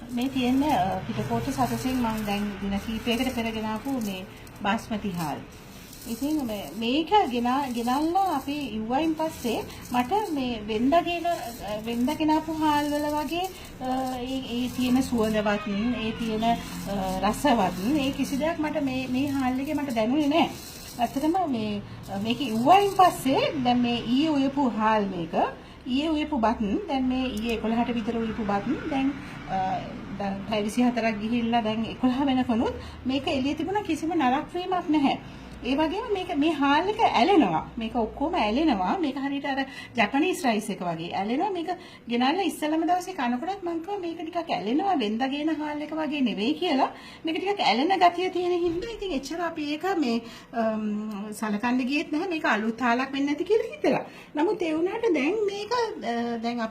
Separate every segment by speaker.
Speaker 1: මේ තියෙන්නේ පිටකොට සතසින් මම දැන් දින කීපයකට පෙර ගෙනාපු මේ බාස්මති හාල්. ඉතින් මේක ගෙනල්ලා අපි ඉව්වයින් පස්සේ මට මේ වෙන්ද ගෙනාපු හාල් වල වගේ ඒ තියෙන සුවඳවත් ඒ තියෙන රසවත් ඒ කිසි දෙයක් මට මේ හාල් එකේ මට දැනුනේ නැහැ. ඇත්තටම මේක ඉව්වයින් පස්සේ දැන් මේ ඊයේ උයපු හාල් මේක ඊයේ උයපු බත් දැන් මේ ඊයේ 11ට විතර උයපු බත් දැන් දැන් 24ක් ගිහිල්ලා දැන් 11 වෙනකනුත් මේක එළියේ තිබුණා කිසිම නරක වීමක් නැහැ. ඒ වගේම මේ හාල් එක ඇලෙනවා. මේක ඔක්කොම ඇලෙනවා. මේක හරියට අර ජපනීස් රයිස් එක වගේ ඇලෙනවා. මේක ගෙනල්ලා ඉස්සෙල්ලම දවසේ කනකොටත් මම කිව්වා මේක ටිකක් ඇලෙනවා. වෙන්දා ගේන හාල් එක වගේ නෙවෙයි කියලා. මේක ටිකක් ඇලෙන ගතිය තියෙන හින්දා ඉතින් එච්චර අපි ඒක මේ සලකන්න ගියෙත් නැහැ. මේක අලුත් හාලක් වෙන්නේ නැති කියලා හිතලා. නමුත් ඒ වුණාට දැන් මේක දැන්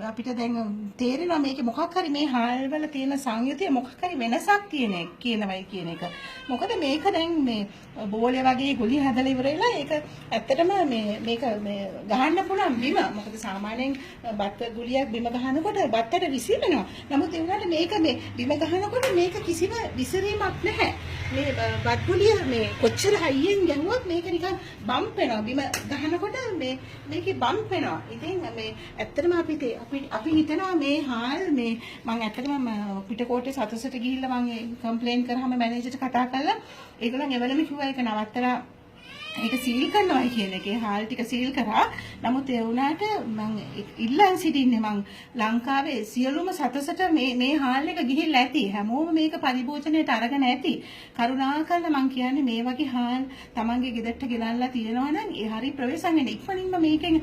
Speaker 1: අපිට දැන් තේරෙනවා මේකේ මොකක් හරි මේ හාල් වල තියෙන සංයුතිය මොකක් හරි වෙනසක් කියනවයි කියන එක. මොකද මේක දැන් මේ බෝලේ වගේ ගුලි හදලා ඉවරලා ඒක ඇත්තටම මේක ගහන්න පුළුවන් බිම. මොකද සාමාන්‍යයෙන් බත් ගුලියක් බිම ගහනකොට බත්තට විසිරෙනවා. නමුත් ඒ වුණාට මේක බිම ගහනකොට මේක කිසිම විසිරීමක් නැහැ. මේ බත් ගුලිය මේ කොච්චර හයියෙන් ගැහුවත් මේක නිකන් බම්ප් වෙනවා. බිම ගහනකොට මේකේ බම්ප් වෙනවා. ඉතින් ඇත්තටම අපි හිතනවා මේ හාල් මම ඇත්තටම පිටකොටේ සතසට ගිහිල්ලා මම කම්ප්ලේන් කරාම මැනේජර්ට කතා කරලා ඒගොල්ලන් එවලම කිව්වා ඒක නවත්තලා ඒක සීල් කරනවා කියන එකේ හාල් ටික සීල් කරා. නමුත් ඒ වුණාට මම ඉල්ලන් සිටින්නේ මම ලංකාවේ සියලුම සතසට මේ හාල් එක ගිහිල්ලා ඇති. හැමෝම මේක පරිභෝජනයට අරගෙන ඇති. කරුණාකරලා මම කියන්නේ මේ වගේ හාල් තමන්ගේ ගෙදරට ගෙනල්ලා තියනවා නම් ඒ හරි ප්‍රවේශම් වෙන ඉක්මනින්ම මේකෙන්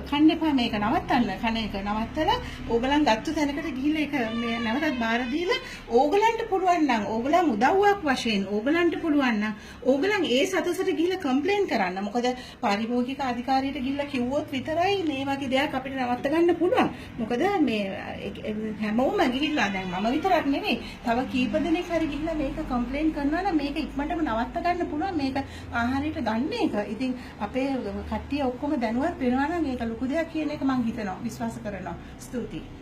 Speaker 1: කන්න එපා මේක නවත්තන්න. කන එක නවත්තලා ඕගලන් ගත්ත තැනකට ගිහිල්ලා ඒක නැවතත් බාර දීලා ඕගලන්ට පුළුවන් නම් ඕගලන් උදව්වක් වශයෙන් ඕගලන්ට පුළුවන් නම් ඕගලන් ඒ සතසට ගිහිල්ලා කම්ප්ලේන් කරන්න. මොකද පාරිභෝගික අධිකාරියට ගිහිල්ලා කිව්වොත් විතරයි මේ වගේ දෙයක් අපිට නවත්ත ගන්න පුළුවන්. මොකද හැමෝම ගිහිල්ලා දැන් මම විතරක් නෙමෙයි තව කීප දෙනෙක් හරි ගිහිල්ලා මේක කම්ප්ලේන් කරනවා නම් මේක ඉක්මනටම නවත්ත ගන්න පුළුවන්. මේක ආහාරයට ගන්න එක. ඉතින් අපේ කට්ටිය ඔක්කොම දැනුවත් වෙනවා නම් මේක ලොකු දෙයක් කියන එක මම හිතනවා විශ්වාස කරනවා. ස්තුතියි.